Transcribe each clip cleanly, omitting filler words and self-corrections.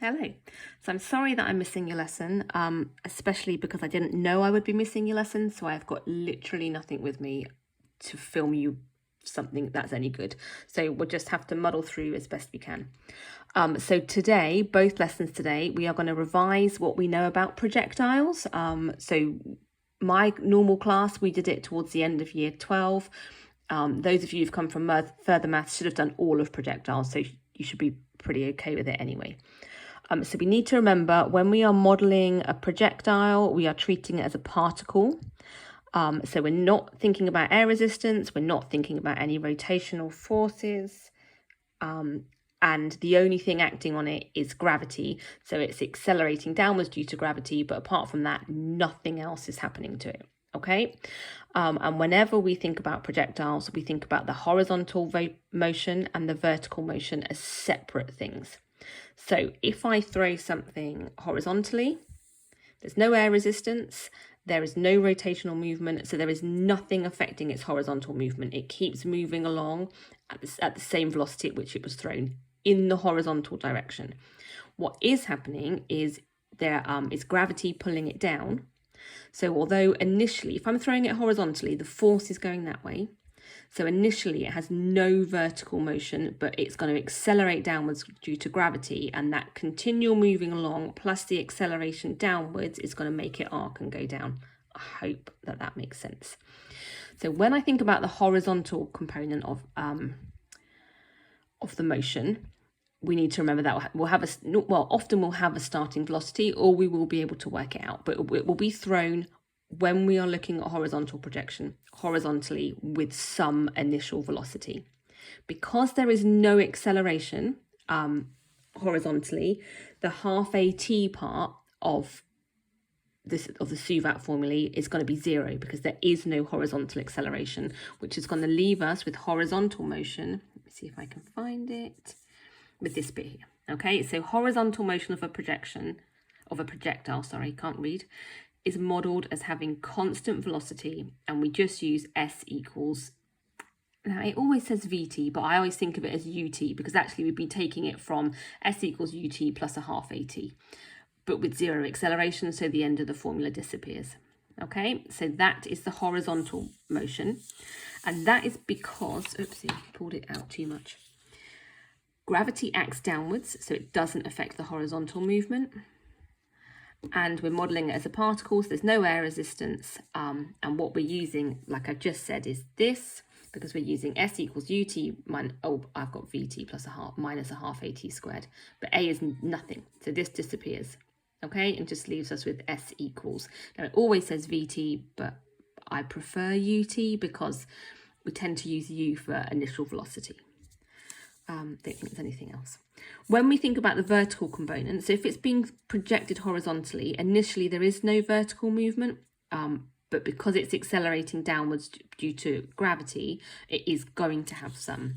Hello. So I'm sorry that I'm missing your lesson, especially because I didn't know I would be missing your lesson. So I've got literally nothing with me to film you something that's any good. So we'll just have to muddle through as best we can. So today, both lessons today, we are going to revise what we know about projectiles. So my normal class, we did it towards the end of year 12. Those of you who've come from further maths should have done all of projectiles. So you should be pretty okay with it anyway. So we need to remember when we are modelling a projectile, we are treating it as a particle. So we're not thinking about air resistance, we're not thinking about any rotational forces, and the only thing acting on it is gravity. So it's accelerating downwards due to gravity, but apart from that, nothing else is happening to it. Okay, and whenever we think about projectiles, we think about the horizontal motion and the vertical motion as separate things. So if I throw something horizontally, there's no air resistance, there is no rotational movement, so there is nothing affecting its horizontal movement. It keeps moving along at the same velocity at which it was thrown in the horizontal direction. What is happening is there is gravity pulling it down. So although initially, if I'm throwing it horizontally, the force is going that way. So initially it has no vertical motion, but it's going to accelerate downwards due to gravity, and that continual moving along plus the acceleration downwards is going to make it arc and go down. I hope that that makes sense. So when I think about the horizontal component of the motion, we need to remember that often we'll have a starting velocity, or we will be able to work it out, but it will be thrown when we are looking at horizontal projection horizontally with some initial velocity. Because there is no acceleration horizontally, the half AT part of the SUVAT formulae is going to be 0 because there is no horizontal acceleration, which is going to leave us with horizontal motion. Let me see if I can find it. With this bit here. Okay, so horizontal motion of a projectile, is modelled as having constant velocity, and we just use S equals, now it always says VT, but I always think of it as UT because actually we'd be taking it from S equals UT plus a half AT, but with 0 acceleration, so the end of the formula disappears. Okay, so that is the horizontal motion, and that is because, oopsie, pulled it out too much. Gravity acts downwards, so it doesn't affect the horizontal movement. And we're modelling it as a particle, so there's no air resistance. And what we're using, like I just said, is this, because we're using S equals UT, I've got VT plus minus a half AT squared. But A is nothing, so this disappears, okay? And just leaves us with S equals. Now it always says VT, but I prefer UT because we tend to use U for initial velocity. Don't think there's anything else. When we think about the vertical component, so if it's being projected horizontally, initially there is no vertical movement, but because it's accelerating downwards due to gravity, it is going to have some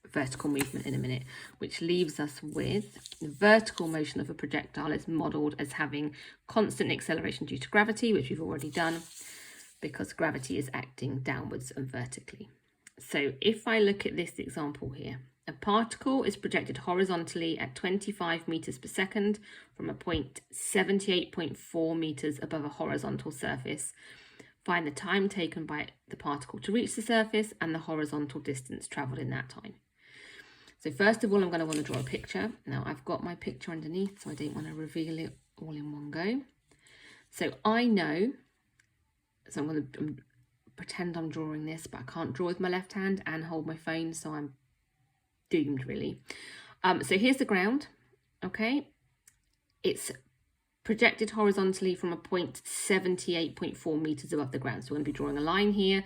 vertical movement in a minute, which leaves us with the vertical motion of a projectile is modelled as having constant acceleration due to gravity, which we've already done, because gravity is acting downwards and vertically. So if I look at this example here, a particle is projected horizontally at 25 meters per second from a point 78.4 meters above a horizontal surface. Find the time taken by the particle to reach the surface and the horizontal distance travelled in that time. So first of all, I'm going to want to draw a picture. Now I've got my picture underneath, so I don't want to reveal it all in one go. So I know, so I'm going to pretend I'm drawing this, but I can't draw with my left hand and hold my phone, so I'm doomed really. So here's the ground, okay? It's projected horizontally from a point 78.4 meters above the ground. So we're going to be drawing a line here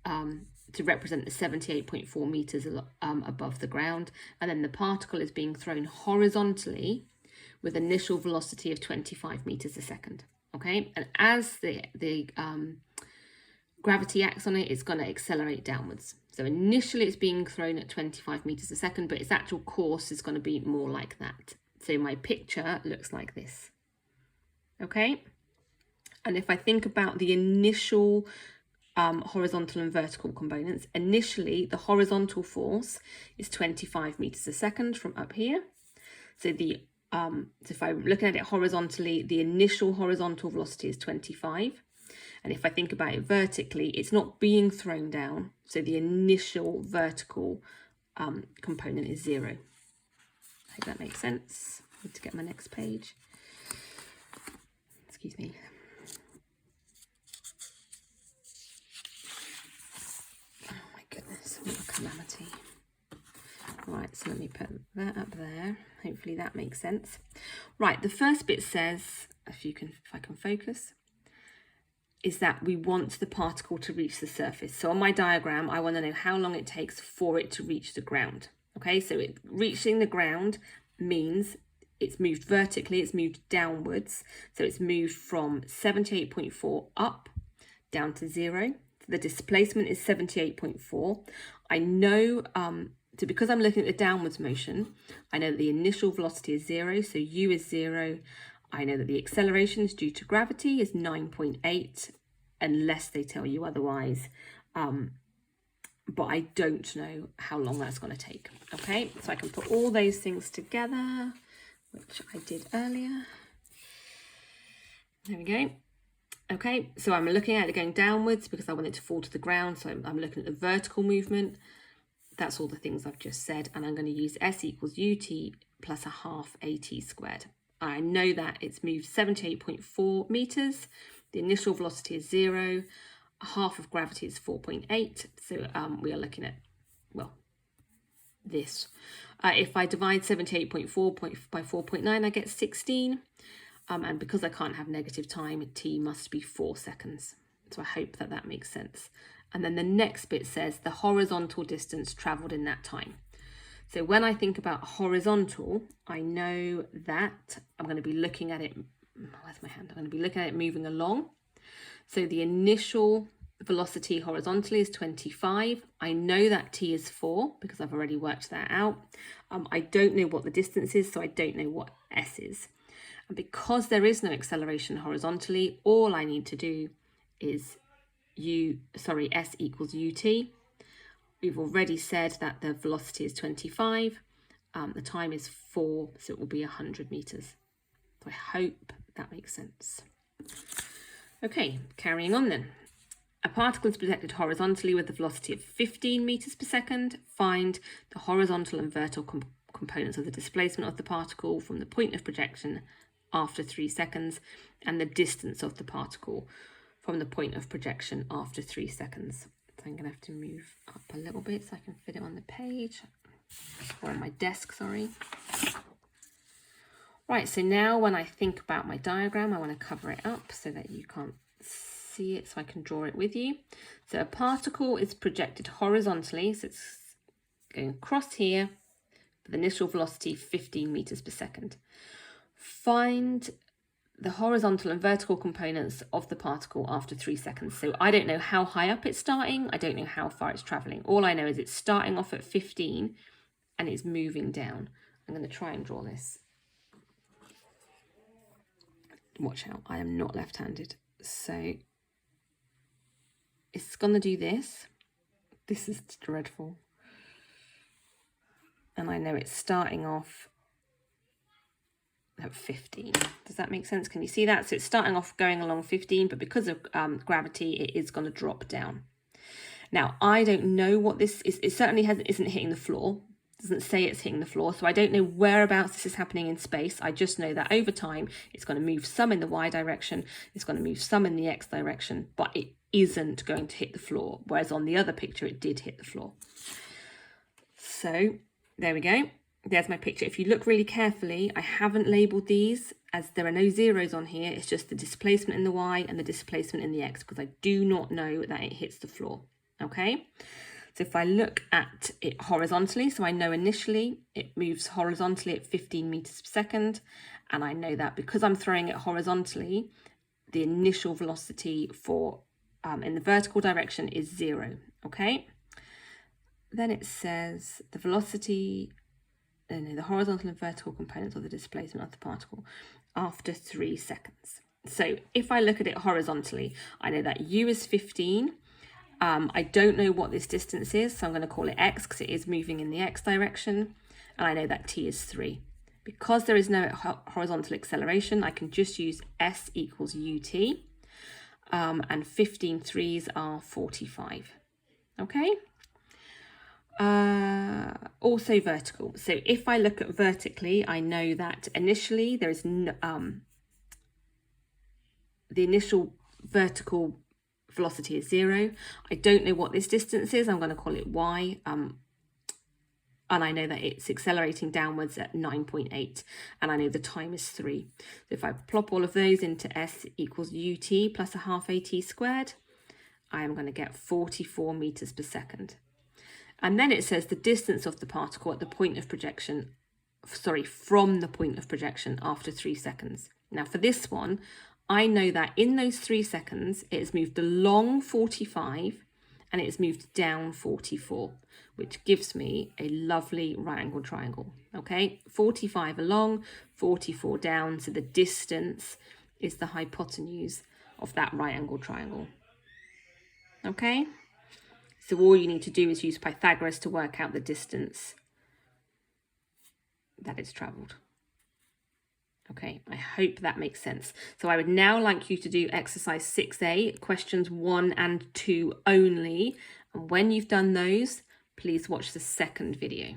to represent the 78.4 meters above the ground, and then the particle is being thrown horizontally with initial velocity of 25 meters a second, okay? And as the gravity acts on it, it's going to accelerate downwards. So initially it's being thrown at 25 meters a second, but its actual course is going to be more like that. So my picture looks like this, okay? And if I think about the initial horizontal and vertical components, initially the horizontal force is 25 meters a second from up here, So so if I'm looking at it horizontally, the initial horizontal velocity is 25. And if I think about it vertically, it's not being thrown down. So the initial vertical component is 0. I hope that makes sense. I need to get my next page. Excuse me. Oh my goodness, what a calamity. Right, so let me put that up there. Hopefully that makes sense. Right, the first bit says, if I can focus, is that we want the particle to reach the surface. So on my diagram, I want to know how long it takes for it to reach the ground. Okay, so reaching the ground means it's moved vertically, it's moved downwards. So it's moved from 78.4 up down to 0. So the displacement is 78.4. I know, so because I'm looking at the downwards motion, I know that the initial velocity is 0, so u is 0. I know that the acceleration is due to gravity is 9.8, unless they tell you otherwise. But I don't know how long that's going to take. Okay, so I can put all those things together, which I did earlier. There we go. Okay, so I'm looking at it going downwards because I want it to fall to the ground. So I'm looking at the vertical movement. That's all the things I've just said. And I'm going to use S equals ut plus a half at squared. I know that it's moved 78.4 meters. The initial velocity is 0. Half of gravity is 4.8. So we are looking at, well, this. If I divide 78.4 by 4.9, I get 16. And because I can't have negative time, t must be 4 seconds. So I hope that that makes sense. And then the next bit says the horizontal distance travelled in that time. So when I think about horizontal, I know that I'm going to be looking at it, where's my hand? I'm going to be looking at it moving along. So the initial velocity horizontally is 25. I know that t is 4 because I've already worked that out. I don't know what the distance is, so I don't know what s is. And because there is no acceleration horizontally, all I need to do is s equals ut. We've already said that the velocity is 25, the time is 4, so it will be 100 meters. So I hope that makes sense. Okay, carrying on then. A particle is projected horizontally with a velocity of 15 meters per second. Find the horizontal and vertical components of the displacement of the particle from the point of projection after 3 seconds and the distance of the particle from the point of projection after 3 seconds. I'm going to have to move up a little bit so I can fit it on the page, or on my desk, sorry. Right, so now when I think about my diagram, I want to cover it up so that you can't see it, so I can draw it with you. So a particle is projected horizontally, so it's going across here with initial velocity 15 meters per second. Find the horizontal and vertical components of the particle after 3 seconds. So I don't know how high up it's starting. I don't know how far it's traveling. All I know is it's starting off at 15 and it's moving down. I'm going to try and draw this. Watch out, I am not left-handed. So it's going to do this. This is dreadful. And I know it's starting off at 15. Does that make sense? Can you see that? So it's starting off going along 15, but because of gravity, it is going to drop down. Now, I don't know what this is. It certainly isn't hitting the floor. It doesn't say it's hitting the floor. So I don't know whereabouts this is happening in space. I just know that over time, it's going to move some in the y direction. It's going to move some in the x direction, but it isn't going to hit the floor. Whereas on the other picture, it did hit the floor. So there we go. There's my picture. If you look really carefully, I haven't labelled these as there are no zeros on here. It's just the displacement in the y and the displacement in the x because I do not know that it hits the floor. Okay, so if I look at it horizontally, so I know initially it moves horizontally at 15 meters per second. And I know that because I'm throwing it horizontally, the initial velocity for in the vertical direction is 0. Okay, then it says the velocity, the horizontal and vertical components of the displacement of the particle after 3 seconds. So if I look at it horizontally, I know that u is 15. I don't know what this distance is, so I'm going to call it x because it is moving in the x direction. And I know that t is 3. Because there is no horizontal acceleration, I can just use S equals UT, and 15 threes are 45. Okay. Also vertical. So if I look at vertically, I know that initially there is no, the initial vertical velocity is 0. I don't know what this distance is. I'm going to call it y. And I know that it's accelerating downwards at 9.8, and I know the time is 3. So if I plop all of those into S equals UT plus a half AT squared, I am going to get 44 meters per second. And then it says the distance of the particle at the point of projection, from the point of projection after 3 seconds. Now for this one, I know that in those 3 seconds, it has moved along 45 and it has moved down 44, which gives me a lovely right angled triangle. Okay, 45 along, 44 down, so the distance is the hypotenuse of that right angled triangle. Okay, so all you need to do is use Pythagoras to work out the distance that it's travelled. Okay, I hope that makes sense. So I would now like you to do exercise 6A, questions 1 and 2 only. And when you've done those, please watch the second video.